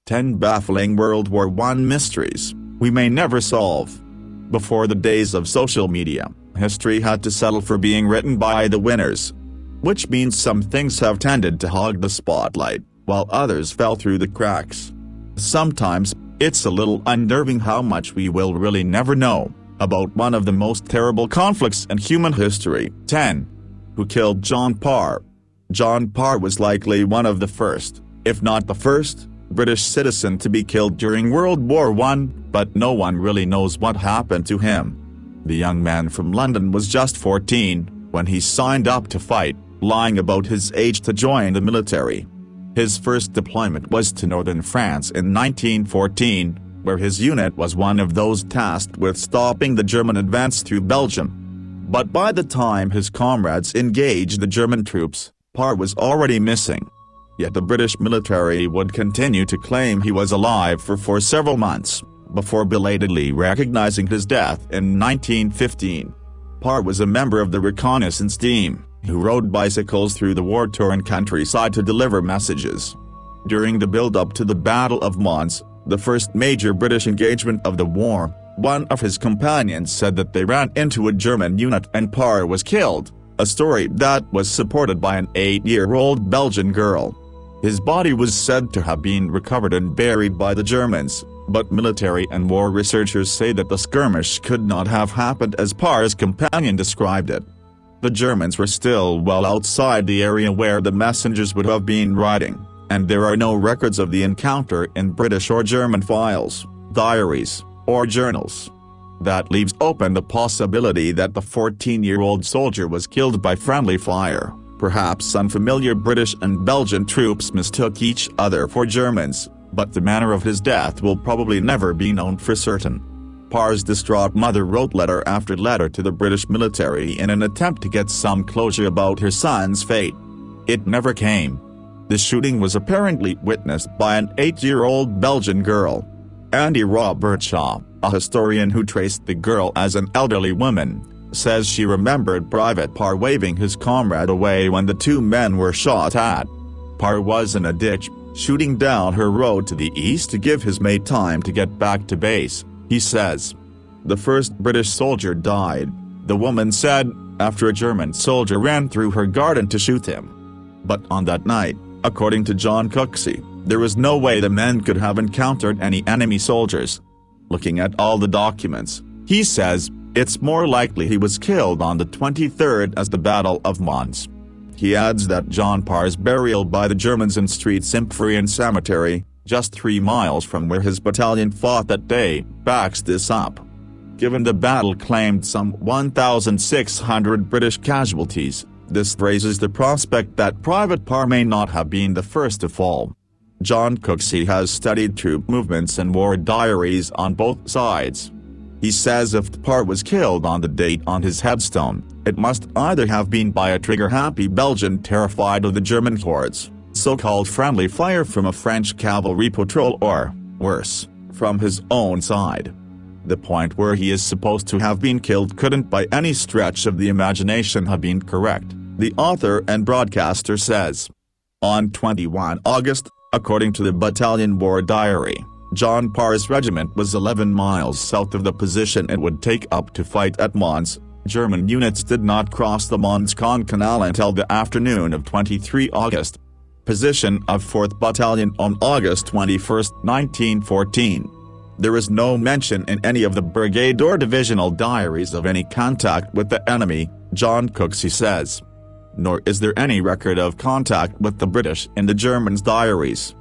10 Baffling World War I mysteries we may never solve. Before the days of social media, history had to settle for being written by the winners. Which means some things have tended to hog the spotlight, while others fell through the cracks. Sometimes, it's a little unnerving how much we will really never know about one of the most terrible conflicts in human history. 10. Who killed Jon Parr? Jon Parr was likely one of the first, if not the first, British citizen to be killed during World War I, but no one really knows what happened to him. The young man from London was just 14 when he signed up to fight, lying about his age to join the military. His first deployment was to northern France in 1914, where his unit was one of those tasked with stopping the German advance through Belgium. But by the time his comrades engaged the German troops, Parr was already missing. Yet the British military would continue to claim he was alive for several months, before belatedly recognizing his death in 1915. Parr was a member of the reconnaissance team, who rode bicycles through the war-torn countryside to deliver messages. During the build-up to the Battle of Mons, the first major British engagement of the war, one of his companions said that they ran into a German unit and Parr was killed, a story that was supported by an 8-year-old Belgian girl. His body was said to have been recovered and buried by the Germans, but military and war researchers say that the skirmish could not have happened as Parr's companion described it. The Germans were still well outside the area where the messengers would have been riding, and there are no records of the encounter in British or German files, diaries, or journals. That leaves open the possibility that the 14-year-old soldier was killed by friendly fire. Perhaps unfamiliar British and Belgian troops mistook each other for Germans, but the manner of his death will probably never be known for certain. Parr's distraught mother wrote letter after letter to the British military in an attempt to get some closure about her son's fate. It never came. The shooting was apparently witnessed by an 8-year-old Belgian girl. Andy Robert Shaw, a historian who traced the girl as an elderly woman, says she remembered Private Parr waving his comrade away when the two men were shot at. Parr was in a ditch, shooting down her road to the east to give his mate time to get back to base, he says. The first British soldier died, the woman said, after a German soldier ran through her garden to shoot him. But on that night, according to John Cooksey, there was no way the men could have encountered any enemy soldiers. Looking at all the documents, he says, it's more likely he was killed on the 23rd as the Battle of Mons. He adds that Jon Parr's burial by the Germans in Street Symphorien Cemetery, just 3 miles from where his battalion fought that day, backs this up. Given the battle claimed some 1,600 British casualties, this raises the prospect that Private Parr may not have been the first to fall. John Cooksey has studied troop movements and war diaries on both sides. He says if Parr was killed on the date on his headstone, it must either have been by a trigger-happy Belgian terrified of the German hordes, so-called friendly fire from a French cavalry patrol, or, worse, from his own side. The point where he is supposed to have been killed couldn't by any stretch of the imagination have been correct, the author and broadcaster says. On 21 August, according to the battalion war diary, Jon Parr's regiment was 11 miles south of the position it would take up to fight at Mons. German units did not cross the Mons-Caen Canal until the afternoon of 23 August. Position of 4th Battalion on August 21, 1914. There is no mention in any of the brigade or divisional diaries of any contact with the enemy, John Cooksey says. Nor is there any record of contact with the British in the Germans' diaries.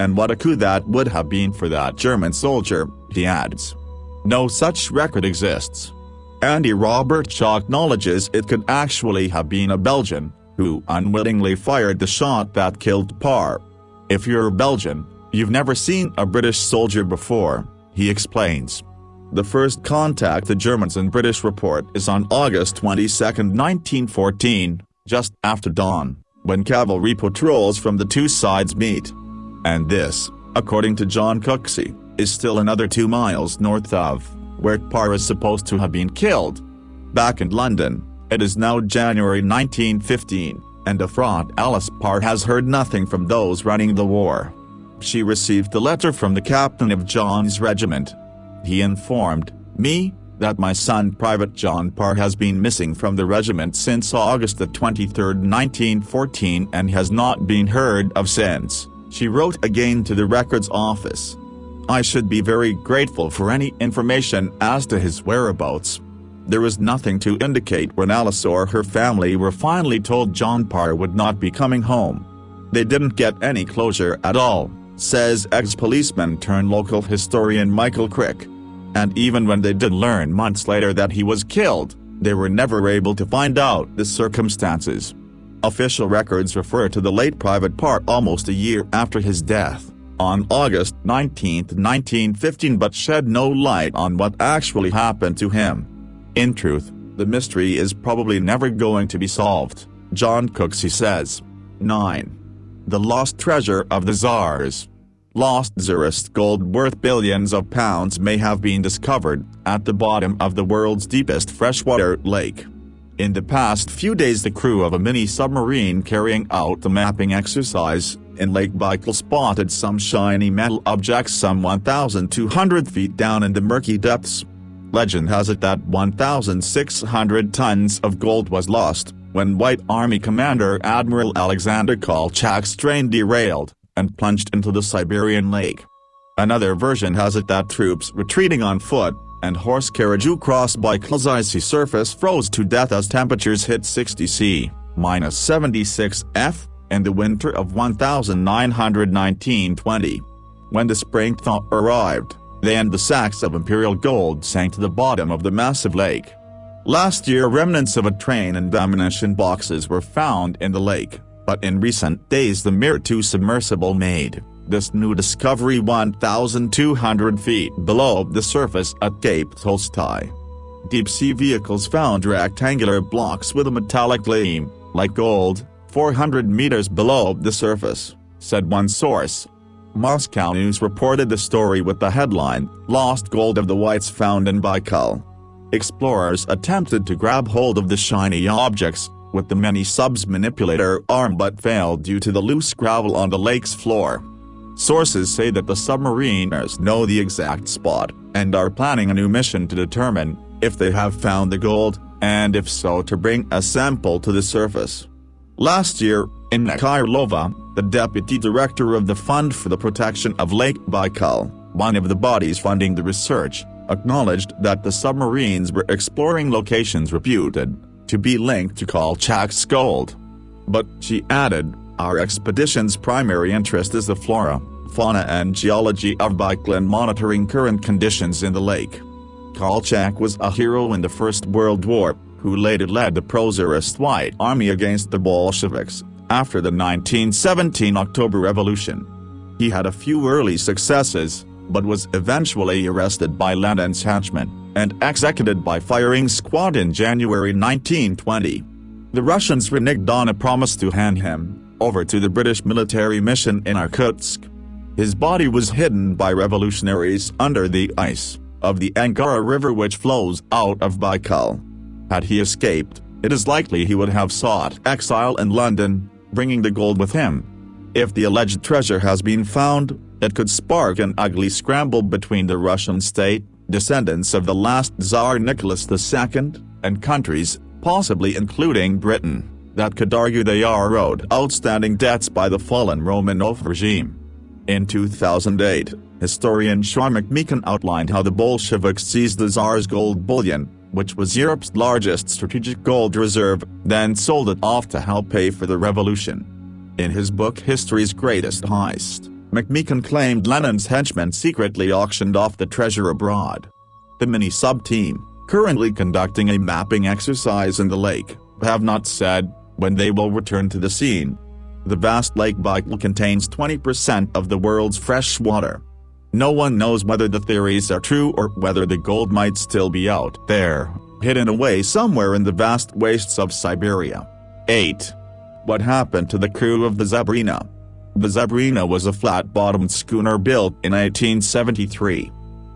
And what a coup that would have been for that German soldier, he adds. No such record exists. Andy Robert Shaw acknowledges it could actually have been a Belgian, who unwittingly fired the shot that killed Parr. If you're Belgian, you've never seen a British soldier before, he explains. The first contact the Germans and British report is on August 22, 1914, just after dawn, when cavalry patrols from the two sides meet. And this, according to John Cooksey, is still another 2 miles north of where Parr is supposed to have been killed. Back in London, it is now January 1915, and distraught Alice Parr has heard nothing from those running the war. She received a letter from the captain of Jon's regiment. He informed me that my son Private Jon Parr has been missing from the regiment since August 23, 1914 and has not been heard of since. She wrote again to the records office. I should be very grateful for any information as to his whereabouts. There was nothing to indicate when Alice or her family were finally told Jon Parr would not be coming home. They didn't get any closure at all, says ex-policeman turned local historian Michael Crick. And even when they did learn months later that he was killed, they were never able to find out the circumstances. Official records refer to the late Private Parr almost a year after his death, on August 19, 1915, but shed no light on what actually happened to him. In truth, the mystery is probably never going to be solved, John Cooksey says. 9. The lost treasure of the Tsars. Lost Tsarist gold worth billions of pounds may have been discovered at the bottom of the world's deepest freshwater lake. In the past few days, the crew of a mini-submarine carrying out the mapping exercise in Lake Baikal spotted some shiny metal objects some 1,200 feet down in the murky depths. Legend has it that 1,600 tons of gold was lost when White Army Commander Admiral Alexander Kolchak's train derailed and plunged into the Siberian lake. Another version has it that troops retreating on foot and horse carriage across Baikal's icy surface froze to death as temperatures hit 60 C, -76 F, in the winter of 1919-20. When the spring thaw arrived, they and the sacks of imperial gold sank to the bottom of the massive lake. Last year, remnants of a train and ammunition boxes were found in the lake, but in recent days the Mitrust submersible made this new discovery 1,200 feet below the surface at Cape Tolstoy. Deep-sea vehicles found rectangular blocks with a metallic gleam, like gold, 400 meters below the surface, said one source. Moscow News reported the story with the headline, "Lost Gold of the Whites Found in Baikal." Explorers attempted to grab hold of the shiny objects with the mini-sub's manipulator arm but failed due to the loose gravel on the lake's floor. Sources say that the submariners know the exact spot and are planning a new mission to determine if they have found the gold, and if so to bring a sample to the surface. Last year, in Nekailova, the deputy director of the Fund for the Protection of Lake Baikal, one of the bodies funding the research, acknowledged that the submarines were exploring locations reputed to be linked to Kolchak's gold. But, she added, our expedition's primary interest is the flora, fauna and geology of Baikal and monitoring current conditions in the lake. Kolchak was a hero in the First World War, who later led the pro-Tsarist White Army against the Bolsheviks, after the 1917 October Revolution. He had a few early successes, but was eventually arrested by Lenin's henchmen, and executed by firing squad in January 1920. The Russians reneged on a promise to hand him over to the British military mission in Irkutsk. His body was hidden by revolutionaries under the ice of the Angara River, which flows out of Baikal. Had he escaped, it is likely he would have sought exile in London, bringing the gold with him. If the alleged treasure has been found, it could spark an ugly scramble between the Russian state, descendants of the last Tsar Nicholas II, and countries, possibly including Britain, that could argue they are owed outstanding debts by the fallen Romanov regime. In 2008, historian Sean McMeekan outlined how the Bolsheviks seized the Tsar's gold bullion, which was Europe's largest strategic gold reserve, then sold it off to help pay for the revolution. In his book History's Greatest Heist, McMeekan claimed Lenin's henchmen secretly auctioned off the treasure abroad. The mini-sub team, currently conducting a mapping exercise in the lake, have not said when they will return to the scene. The vast Lake Baikal contains 20% of the world's fresh water. No one knows whether the theories are true or whether the gold might still be out there, hidden away somewhere in the vast wastes of Siberia. 8. What happened to the crew of the Zebrina? The Zebrina was a flat-bottomed schooner built in 1873.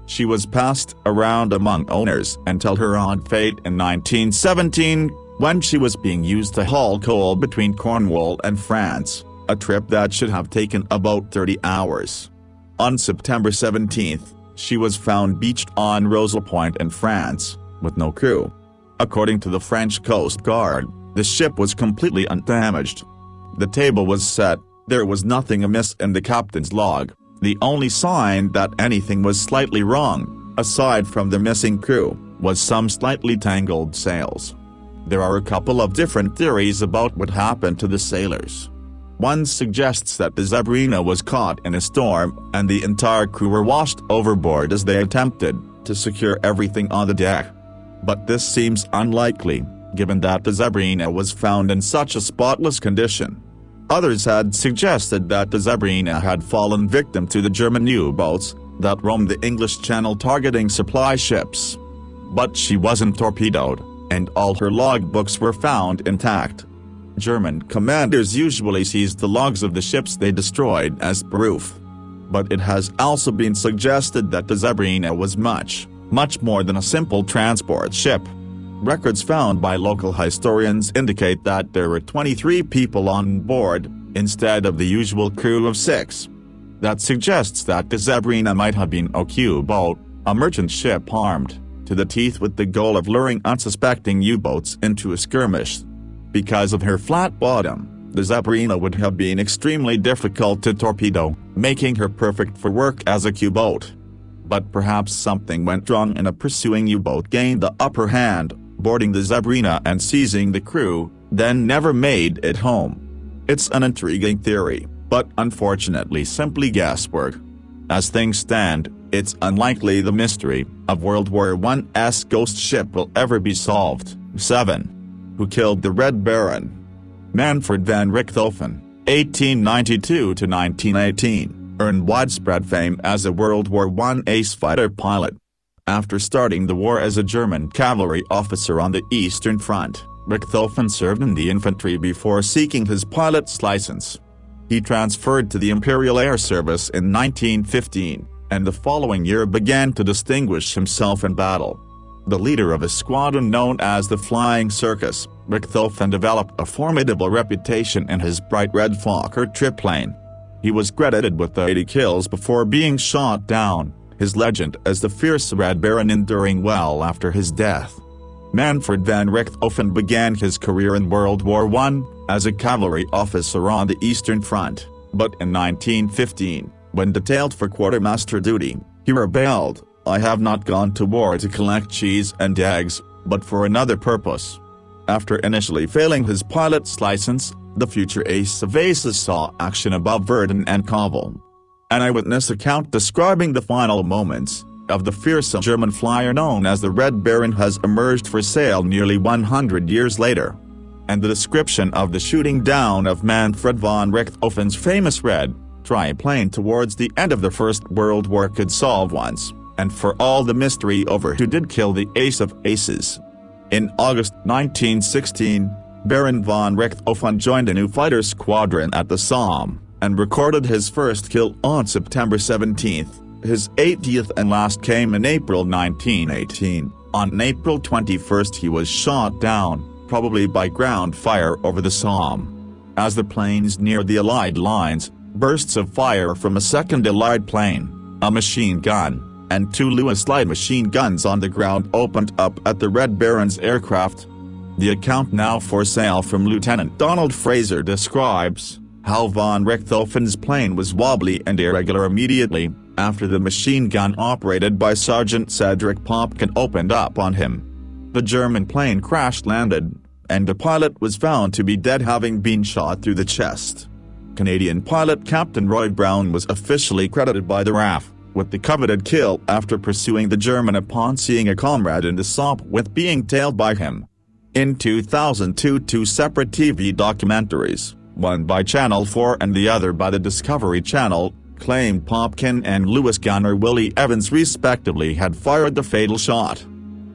She was passed around among owners until her odd fate in 1917, when she was being used to haul coal between Cornwall and France. a trip that should have taken about 30 hours. On September 17, she was found beached on Rosal Point in France, with no crew. According to the French Coast Guard, the ship was completely undamaged. The table was set, there was nothing amiss in the captain's log, the only sign that anything was slightly wrong, aside from the missing crew, was some slightly tangled sails. There are a couple of different theories about what happened to the sailors. One suggests that the Zebrina was caught in a storm and the entire crew were washed overboard as they attempted to secure everything on the deck. But this seems unlikely, given that the Zebrina was found in such a spotless condition. Others had suggested that the Zebrina had fallen victim to the German U-boats that roamed the English Channel targeting supply ships. But she wasn't torpedoed, and all her logbooks were found intact. German commanders usually seized the logs of the ships they destroyed as proof. But it has also been suggested that the Zebrina was much more than a simple transport ship. Records found by local historians indicate that there were 23 people on board, instead of the usual crew of 6. That suggests that the Zebrina might have been a Q-boat, a merchant ship armed to the teeth with the goal of luring unsuspecting U-boats into a skirmish. Because of her flat bottom, the Zebrina would have been extremely difficult to torpedo, making her perfect for work as a Q-boat. But perhaps something went wrong and a pursuing U-boat gained the upper hand, boarding the Zebrina and seizing the crew, then never made it home. It's an intriguing theory, but unfortunately simply guesswork. As things stand, it's unlikely the mystery of World War I's ghost ship will ever be solved. 7. Who killed the Red Baron? Manfred van Richthofen, 1892–1918, earned widespread fame as a World War I ace fighter pilot. After starting the war as a German cavalry officer on the Eastern Front, Richthofen served in the infantry before seeking his pilot's license. He transferred to the Imperial Air Service in 1915, and the following year began to distinguish himself in battle. The leader of a squadron known as the Flying Circus, Richthofen developed a formidable reputation in his bright red Fokker triplane. He was credited with 80 kills before being shot down, his legend as the fierce Red Baron enduring well after his death. Manfred van Richthofen began his career in World War I, as a cavalry officer on the Eastern Front, but in 1915, when detailed for quartermaster duty, he rebelled. "I have not gone to war to collect cheese and eggs, but for another purpose." After initially failing his pilot's license, the future ace of aces saw action above Verdun and Kovel. An eyewitness account describing the final moments of the fearsome German flyer known as the Red Baron has emerged for sale nearly 100 years later. And the description of the shooting down of Manfred von Richthofen's famous red triplane towards the end of the First World War could solve once and for all the mystery over who did kill the ace of aces. In August 1916, Baron von Richthofen joined a new fighter squadron at the Somme, and recorded his first kill on September 17. His 80th and last came in April 1918. On April 21 he was shot down, probably by ground fire over the Somme. As the planes neared the Allied lines, bursts of fire from a second Allied plane, a machine gun, and 2 Lewis light machine guns on the ground opened up at the Red Baron's aircraft. The account now for sale from Lieutenant Donald Fraser describes how von Richthofen's plane was wobbly and irregular immediately after the machine gun operated by Sergeant Cedric Popkin opened up on him. The German plane crash-landed, and the pilot was found to be dead, having been shot through the chest. Canadian pilot Captain Roy Brown was officially credited by the RAF with the coveted kill after pursuing the German upon seeing a comrade in the Somme with being tailed by him. In 2002, 2 separate TV documentaries, one by Channel 4 and the other by the Discovery Channel, claimed Popkin and Lewis gunner Willie Evans respectively had fired the fatal shot.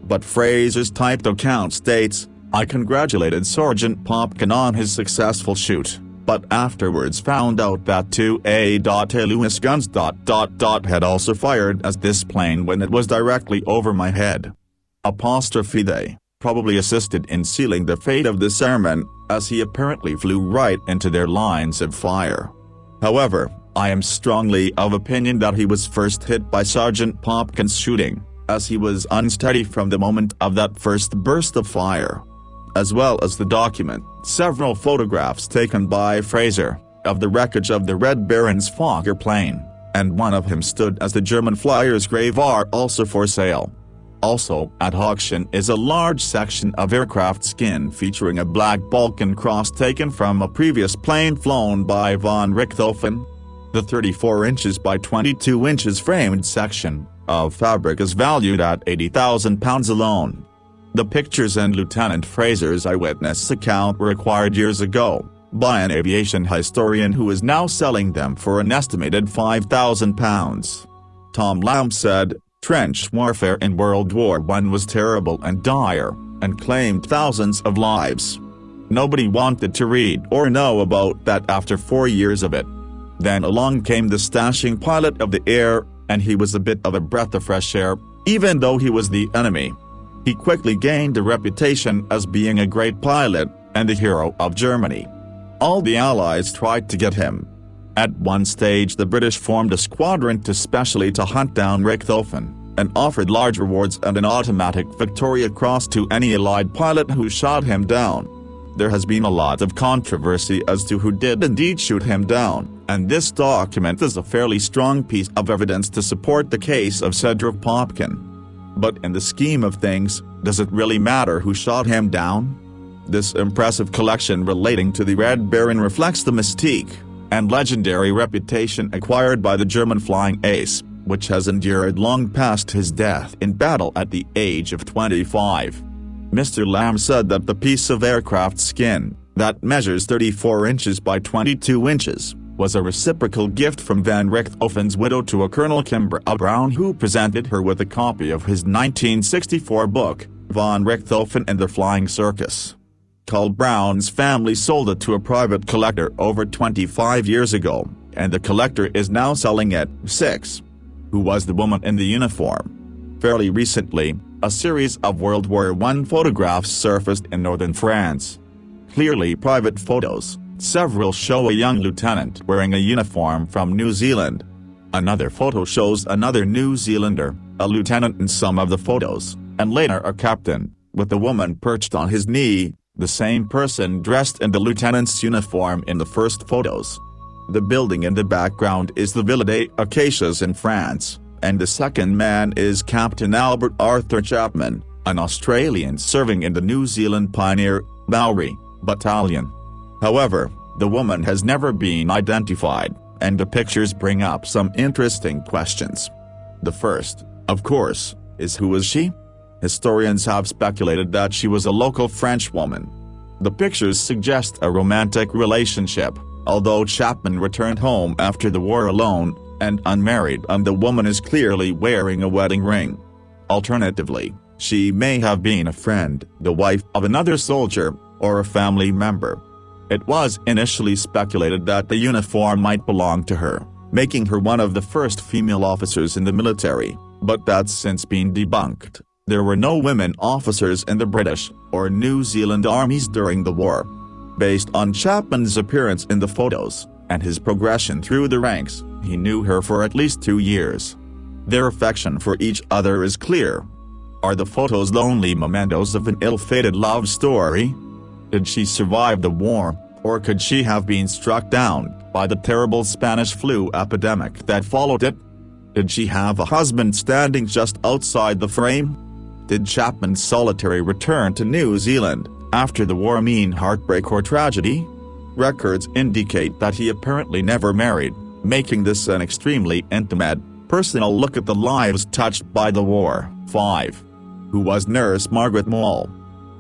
But Fraser's typed account states, "I congratulated Sergeant Popkin on his successful shoot, but afterwards found out that 2A Lewis guns ... had also fired as this plane when it was directly over my head." They probably assisted in sealing the fate of this airman, as he apparently flew right into their lines of fire. However, I am strongly of opinion that he was first hit by Sergeant Popkin's shooting, as he was unsteady from the moment of that first burst of fire. As well as the document, several photographs taken by Fraser, of the wreckage of the Red Baron's Fokker plane, and one of him stood as the German flyer's grave are also for sale. Also at auction is a large section of aircraft skin featuring a black Balkan cross taken from a previous plane flown by von Richthofen. The 34 inches by 22 inches framed section of fabric is valued at £80,000 alone. The pictures and Lieutenant Fraser's eyewitness account were acquired years ago by an aviation historian who is now selling them for an estimated £5,000. Tom Lamb said, "Trench warfare in World War I was terrible and dire, and claimed thousands of lives. Nobody wanted to read or know about that after 4 years of it. Then along came the stashing pilot of the air, and he was a bit of a breath of fresh air, even though he was the enemy. He quickly gained a reputation as being a great pilot, and the hero of Germany. All the Allies tried to get him. At one stage the British formed a squadron specially to hunt down Richthofen, and offered large rewards and an automatic Victoria Cross to any Allied pilot who shot him down. There has been a lot of controversy as to who did indeed shoot him down, and this document is a fairly strong piece of evidence to support the case of Cedric Popkin. But in the scheme of things, does it really matter who shot him down? This impressive collection relating to the Red Baron reflects the mystique and legendary reputation acquired by the German flying ace, which has endured long past his death in battle at the age of 25. Mr. Lamb said that the piece of aircraft skin, that measures 34 inches by 22 inches, was a reciprocal gift from Van Richthofen's widow to a Colonel Kimbra Brown, who presented her with a copy of his 1964 book, Von Richthofen and the Flying Circus. Called Brown's family sold it to a private collector over 25 years ago, and the collector is now selling it. 6. Who was the woman in the uniform? Fairly recently, a series of World War I photographs surfaced in northern France. Clearly private photos, several show a young lieutenant wearing a uniform from New Zealand. Another photo shows another New Zealander, a lieutenant in some of the photos, and later a captain, with the woman perched on his knee, the same person dressed in the lieutenant's uniform in the first photos. The building in the background is the Villa des Acacias in France, and the second man is Captain Albert Arthur Chapman, an Australian serving in the New Zealand Pioneer, Maule, Battalion. However, the woman has never been identified, and the pictures bring up some interesting questions. The first, of course, is who is she? Historians have speculated that she was a local French woman. The pictures suggest a romantic relationship, although Chapman returned home after the war alone, and unmarried, and the woman is clearly wearing a wedding ring. Alternatively, she may have been a friend, the wife of another soldier, or a family member. It was initially speculated that the uniform might belong to her, making her one of the first female officers in the military, but that's since been debunked. There were no women officers in the British or New Zealand armies during the war. Based on Chapman's appearance in the photos, and his progression through the ranks, he knew her for at least 2 years. Their affection for each other is clear. Are the photos lonely mementos of an ill-fated love story? Did she survive the war, or could she have been struck down by the terrible Spanish flu epidemic that followed it? Did she have a husband standing just outside the frame? Did Chapman's solitary return to New Zealand after the war mean heartbreak or tragedy? Records indicate that he apparently never married, making this an extremely intimate, personal look at the lives touched by the war. 5. Who was Nurse Margaret Moll?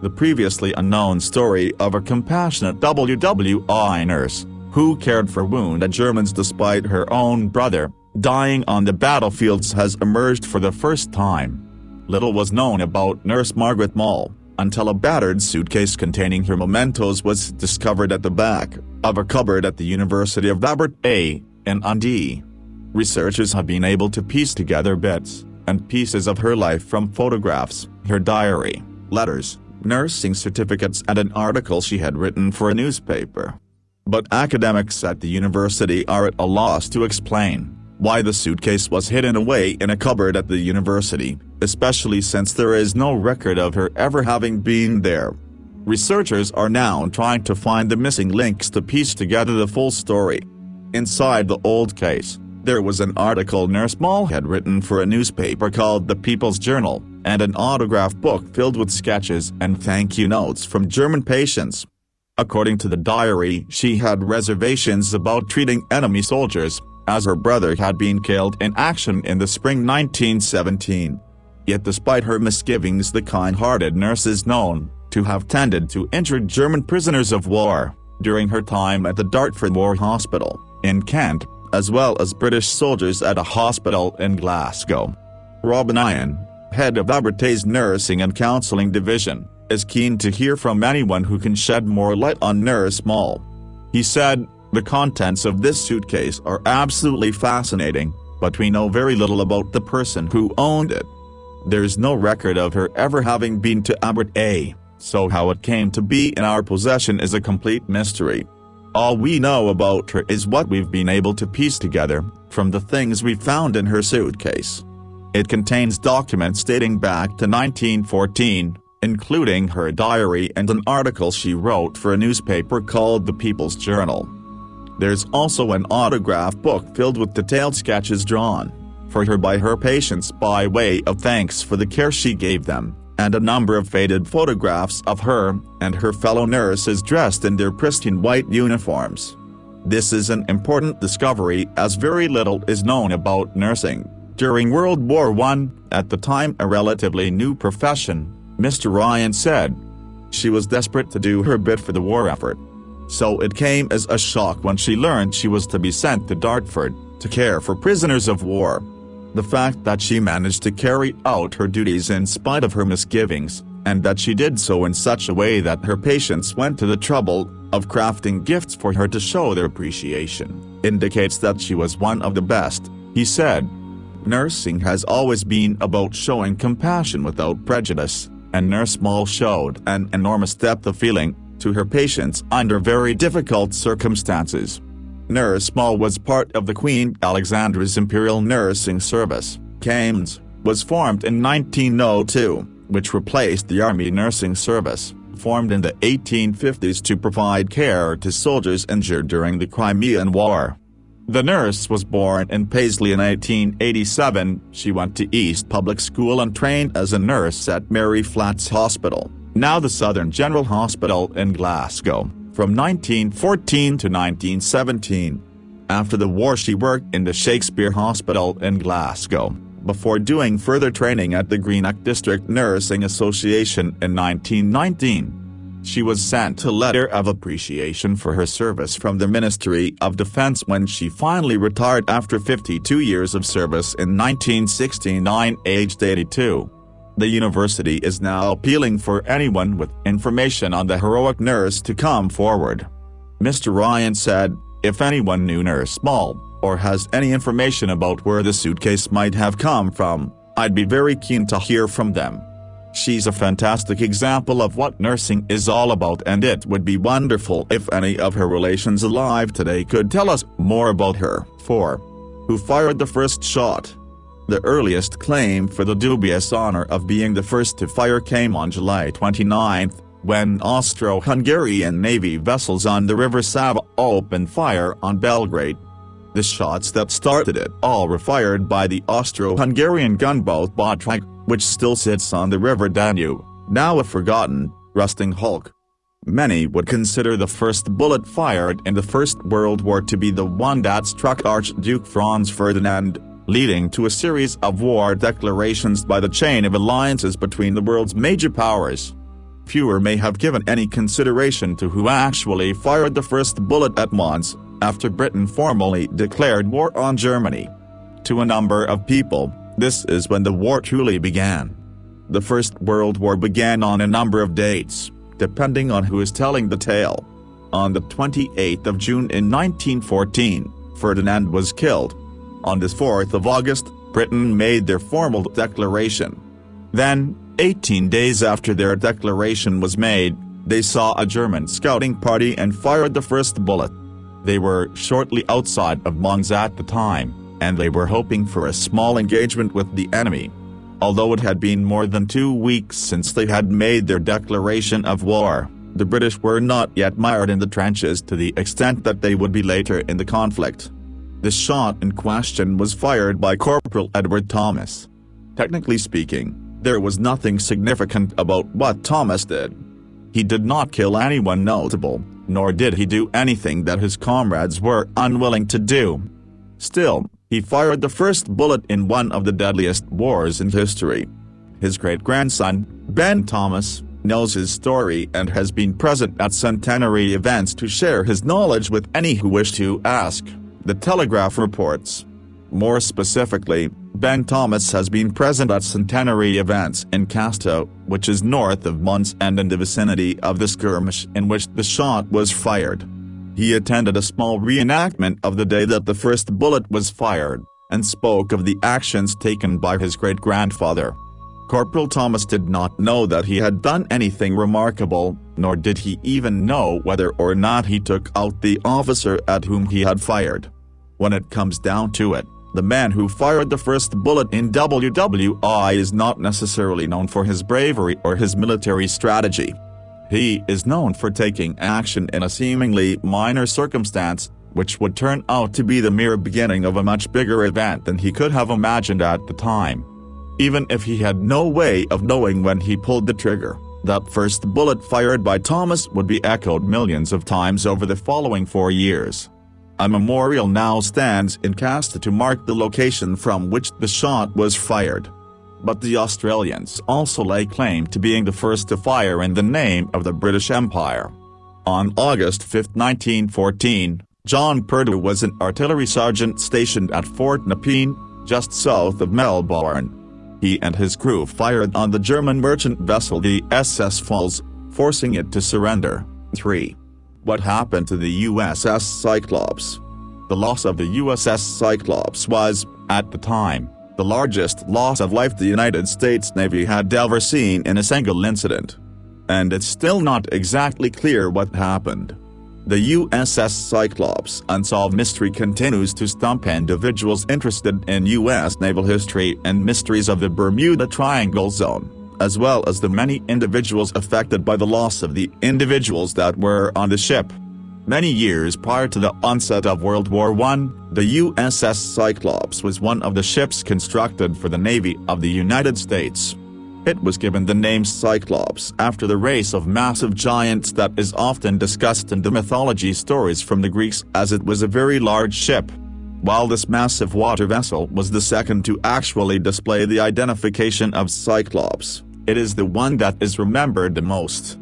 The previously unknown story of a compassionate WWI nurse, who cared for wounded Germans despite her own brother dying on the battlefields, has emerged for the first time. Little was known about Nurse Margaret Moll, until a battered suitcase containing her mementos was discovered at the back of a cupboard at the University of Alberta, in Dundee. Researchers have been able to piece together bits and pieces of her life from photographs, her diary, letters, nursing certificates and an article she had written for a newspaper. But academics at the university are at a loss to explain why the suitcase was hidden away in a cupboard at the university, especially since there is no record of her ever having been there. Researchers are now trying to find the missing links to piece together the full story. Inside the old case, there was an article Nurse Moll had written for a newspaper called The People's Journal, and an autograph book filled with sketches and thank you notes from German patients. According to the diary, she had reservations about treating enemy soldiers, as her brother had been killed in action in the spring 1917. Yet despite her misgivings, the kind-hearted nurse is known to have tended to injured German prisoners of war during her time at the Dartford War Hospital in Kent, as well as British soldiers at a hospital in Glasgow. Robin Ian, head of Abertay's Nursing and Counselling Division, is keen to hear from anyone who can shed more light on Nurse Moll. He said, "The contents of this suitcase are absolutely fascinating, but we know very little about the person who owned it. There's no record of her ever having been to Abertay, so how it came to be in our possession is a complete mystery. All we know about her is what we've been able to piece together from the things we found in her suitcase. It contains documents dating back to 1914, including her diary and an article she wrote for a newspaper called The People's Journal. There's also an autograph book filled with detailed sketches drawn for her by her patients by way of thanks for the care she gave them, and a number of faded photographs of her and her fellow nurses dressed in their pristine white uniforms. This is an important discovery, as very little is known about nursing during World War I, at the time a relatively new profession," Mr. Ryan said. "She was desperate to do her bit for the war effort. So it came as a shock when she learned she was to be sent to Dartford to care for prisoners of war. The fact that she managed to carry out her duties in spite of her misgivings, and that she did so in such a way that her patients went to the trouble of crafting gifts for her to show their appreciation, indicates that she was one of the best," he said. "Nursing has always been about showing compassion without prejudice, and Nurse Moll showed an enormous depth of feeling to her patients under very difficult circumstances." Nurse Moll was part of the Queen Alexandra's Imperial Nursing Service, CAMS, was formed in 1902, which replaced the Army Nursing Service, formed in the 1850s to provide care to soldiers injured during the Crimean War. The nurse was born in Paisley in 1887. She went to East Public School and trained as a nurse at Mary Flats Hospital, now the Southern General Hospital in Glasgow, from 1914 to 1917. After the war she worked in the Shakespeare Hospital in Glasgow, before doing further training at the Greenock District Nursing Association in 1919. She was sent a letter of appreciation for her service from the Ministry of Defence when she finally retired after 52 years of service in 1969, aged 82. The university is now appealing for anyone with information on the heroic nurse to come forward. Mr. Ryan said, "If anyone knew Nurse Moll, or has any information about where the suitcase might have come from, I'd be very keen to hear from them. She's a fantastic example of what nursing is all about, and it would be wonderful if any of her relations alive today could tell us more about her." 4. Who fired the first shot? The earliest claim for the dubious honor of being the first to fire came on July 29, when Austro-Hungarian Navy vessels on the River Sava opened fire on Belgrade. The shots that started it all were fired by the Austro-Hungarian gunboat Battling, which still sits on the River Danube, now a forgotten, rusting hulk. Many would consider the first bullet fired in the First World War to be the one that struck Archduke Franz Ferdinand, leading to a series of war declarations by the chain of alliances between the world's major powers. Fewer may have given any consideration to who actually fired the first bullet at once, after Britain formally declared war on Germany. To a number of people, this is when the war truly began. The First World War began on a number of dates, depending on who is telling the tale. On the 28th of June in 1914, Ferdinand was killed. On the 4th of August, Britain made their formal declaration. Then, 18 days after their declaration was made, they saw a German scouting party and fired the first bullet. They were shortly outside of Mons at the time, and they were hoping for a small engagement with the enemy. Although it had been more than 2 weeks since they had made their declaration of war, the British were not yet mired in the trenches to the extent that they would be later in the conflict. The shot in question was fired by Corporal Edward Thomas. Technically speaking, there was nothing significant about what Thomas did. He did not kill anyone notable, nor did he do anything that his comrades were unwilling to do. Still, he fired the first bullet in one of the deadliest wars in history. His great-grandson, Ben Thomas, knows his story and has been present at centenary events to share his knowledge with any who wish to ask, The Telegraph reports. More specifically, Ben Thomas has been present at centenary events in Casto, which is north of Mons and in the vicinity of the skirmish in which the shot was fired. He attended a small reenactment of the day that the first bullet was fired, and spoke of the actions taken by his great-grandfather. Corporal Thomas did not know that he had done anything remarkable, nor did he even know whether or not he took out the officer at whom he had fired. When it comes down to it, the man who fired the first bullet in WWI is not necessarily known for his bravery or his military strategy. He is known for taking action in a seemingly minor circumstance, which would turn out to be the mere beginning of a much bigger event than he could have imagined at the time. Even if he had no way of knowing when he pulled the trigger, that first bullet fired by Thomas would be echoed millions of times over the following 4 years. A memorial now stands in Casto to mark the location from which the shot was fired. But the Australians also lay claim to being the first to fire in the name of the British Empire. On August 5, 1914, Jon Parr was an artillery sergeant stationed at Fort Nepean, just south of Melbourne. He and his crew fired on the German merchant vessel the SS Falls, forcing it to surrender. 3. What happened to the USS Cyclops? The loss of the USS Cyclops was, at the time, the largest loss of life the United States Navy had ever seen in a single incident. And it's still not exactly clear what happened. The USS Cyclops unsolved mystery continues to stump individuals interested in U.S. naval history and mysteries of the Bermuda Triangle Zone, as well as the many individuals affected by the loss of the individuals that were on the ship. Many years prior to the onset of World War I, the USS Cyclops was one of the ships constructed for the Navy of the United States. It was given the name Cyclops after the race of massive giants that is often discussed in the mythology stories from the Greeks, as it was a very large ship. While this massive water vessel was the second to actually display the identification of Cyclops, it is the one that is remembered the most.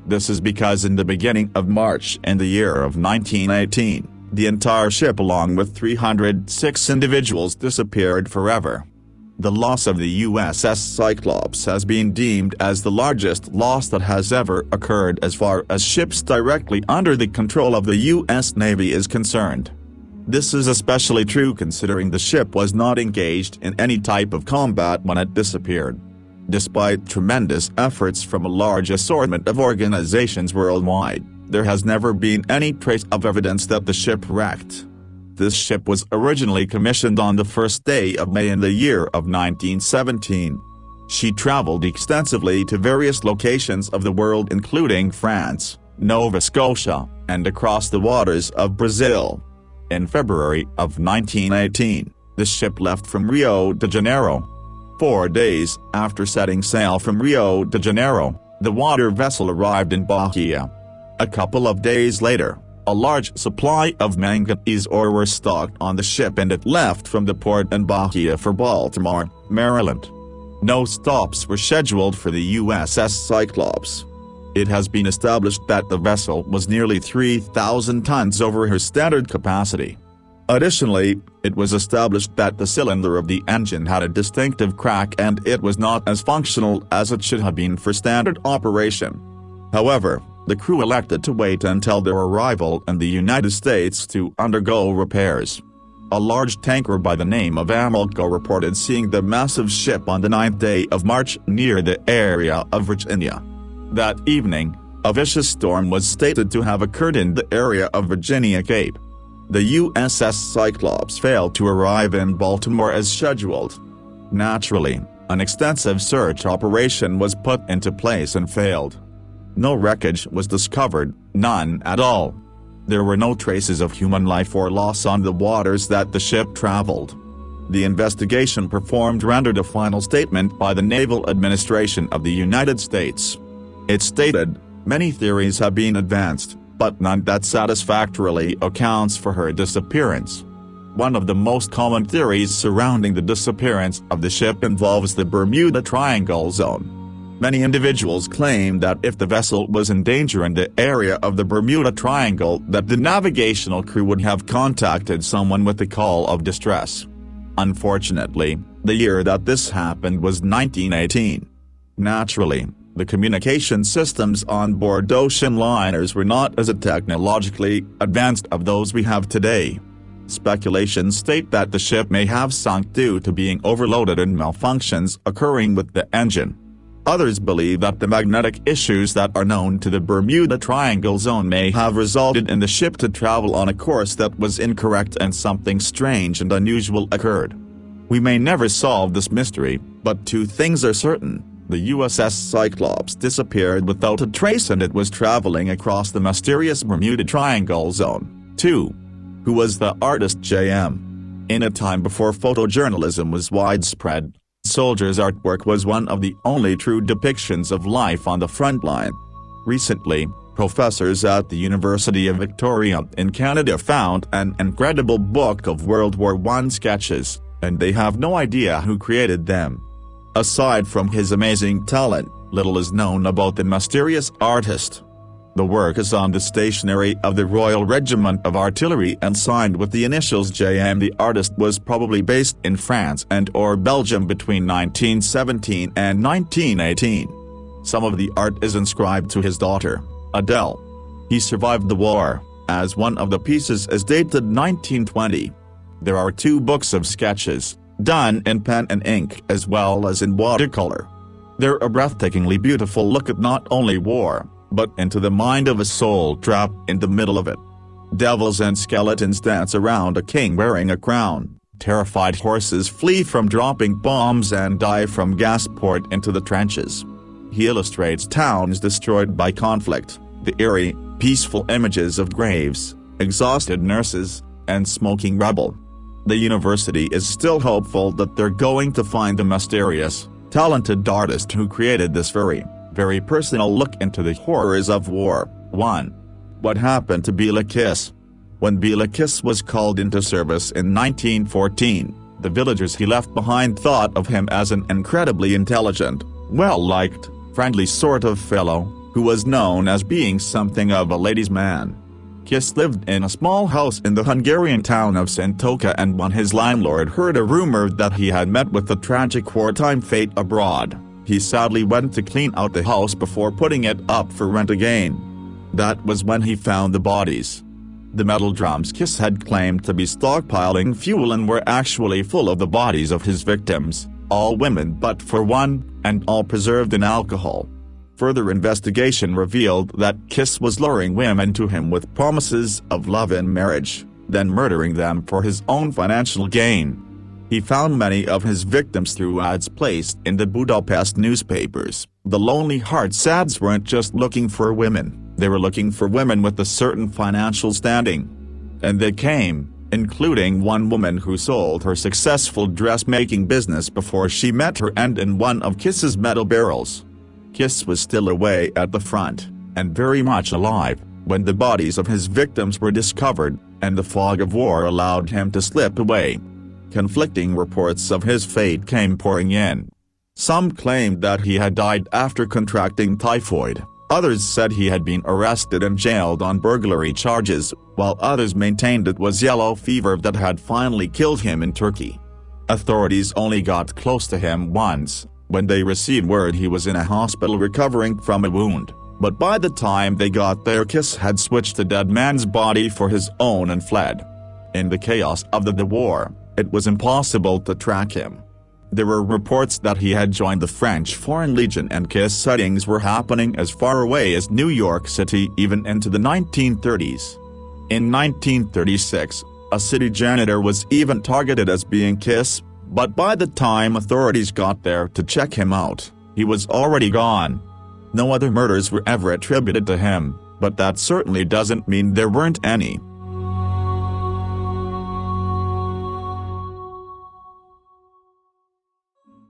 This is because in the beginning of March in the year of 1918, the entire ship along with 306 individuals disappeared forever. The loss of the USS Cyclops has been deemed as the largest loss that has ever occurred as far as ships directly under the control of the U.S. Navy is concerned. This is especially true considering the ship was not engaged in any type of combat when it disappeared. Despite tremendous efforts from a large assortment of organizations worldwide, there has never been any trace of evidence that the ship wrecked. This ship was originally commissioned on the first day of May in the year of 1917. She traveled extensively to various locations of the world including France, Nova Scotia, and across the waters of Brazil. In February of 1918, the ship left from Rio de Janeiro. 4 days after setting sail from Rio de Janeiro, the water vessel arrived in Bahia. A couple of days later, a large supply of manganese ore were stocked on the ship and it left from the port in Bahia for Baltimore, Maryland. No stops were scheduled for the USS Cyclops. It has been established that the vessel was nearly 3,000 tons over her standard capacity. Additionally, it was established that the cylinder of the engine had a distinctive crack and it was not as functional as it should have been for standard operation. However, the crew elected to wait until their arrival in the United States to undergo repairs. a large tanker by the name of Moll reported seeing the massive ship on the 9th day of March near the area of Virginia. That evening, a vicious storm was stated to have occurred in the area of Virginia Cape. The USS Cyclops failed to arrive in Baltimore as scheduled. Naturally, an extensive search operation was put into place and failed. No wreckage was discovered, none at all. There were no traces of human life or loss on the waters that the ship traveled. The investigation performed rendered a final statement by the Naval Administration of the United States. It stated, "Many theories have been advanced, but none that satisfactorily accounts for her disappearance. One of the most common theories surrounding the disappearance of the ship involves the Bermuda Triangle Zone. Many individuals claim that if the vessel was in danger in the area of the Bermuda Triangle, that the navigational crew would have contacted someone with a call of distress. Unfortunately, the year that this happened was 1918. Naturally, the communication systems on board ocean liners were not as technologically advanced of those we have today. Speculations state that the ship may have sunk due to being overloaded and malfunctions occurring with the engine. Others believe that the magnetic issues that are known to the Bermuda Triangle Zone may have resulted in the ship to travel on a course that was incorrect and something strange and unusual occurred. We may never solve this mystery, but two things are certain. The USS Cyclops disappeared without a trace and it was traveling across the mysterious Bermuda Triangle Zone. 2. Who was the artist J.M.? In a time before photojournalism was widespread, soldiers' artwork was one of the only true depictions of life on the front line. Recently, professors at the University of Victoria in Canada found an incredible book of World War I sketches, and they have no idea who created them. Aside from his amazing talent, little is known about the mysterious artist. The work is on the stationery of the Royal Regiment of Artillery and signed with the initials J.M. The artist was probably based in France and/or Belgium between 1917 and 1918. Some of the art is inscribed to his daughter, Adele. He survived the war, as one of the pieces is dated 1920. There are 2 books of sketches, done in pen and ink as well as in watercolor. They're a breathtakingly beautiful look at not only war, but into the mind of a soul trapped in the middle of it. Devils and skeletons dance around a king wearing a crown, terrified horses flee from dropping bombs and die from gas poured into the trenches. He illustrates towns destroyed by conflict, the eerie, peaceful images of graves, exhausted nurses, and smoking rubble. The university is still hopeful that they're going to find the mysterious, talented artist who created this very personal look into the horrors of war. 1. What happened to Bela Kiss? When Bela Kiss was called into service in 1914, the villagers he left behind thought of him as an incredibly intelligent, well-liked, friendly sort of fellow, who was known as being something of a ladies' man. Kiss lived in a small house in the Hungarian town of Santoka, and when his landlord heard a rumor that he had met with a tragic wartime fate abroad, he sadly went to clean out the house before putting it up for rent again. That was when he found the bodies. The metal drums Kiss had claimed to be stockpiling fuel and were actually full of the bodies of his victims, all women but for one, and all preserved in alcohol. Further investigation revealed that Kiss was luring women to him with promises of love and marriage, then murdering them for his own financial gain. He found many of his victims through ads placed in the Budapest newspapers. The lonely hearts ads weren't just looking for women, they were looking for women with a certain financial standing. And they came, including one woman who sold her successful dressmaking business before she met her end in one of Kiss's metal barrels. Kiss was still away at the front, and very much alive, when the bodies of his victims were discovered, and the fog of war allowed him to slip away. Conflicting reports of his fate came pouring in. Some claimed that he had died after contracting typhoid, others said he had been arrested and jailed on burglary charges, while others maintained it was yellow fever that had finally killed him in Turkey. Authorities only got close to him once, when they received word he was in a hospital recovering from a wound, but by the time they got there Kiss had switched the dead man's body for his own and fled. In the chaos of the war, it was impossible to track him. There were reports that he had joined the French Foreign Legion, and kiss sightings were happening as far away as New York City even into the 1930s. In 1936, a city janitor was even targeted as being Kiss, but by the time authorities got there to check him out, he was already gone. No other murders were ever attributed to him, but that certainly doesn't mean there weren't any.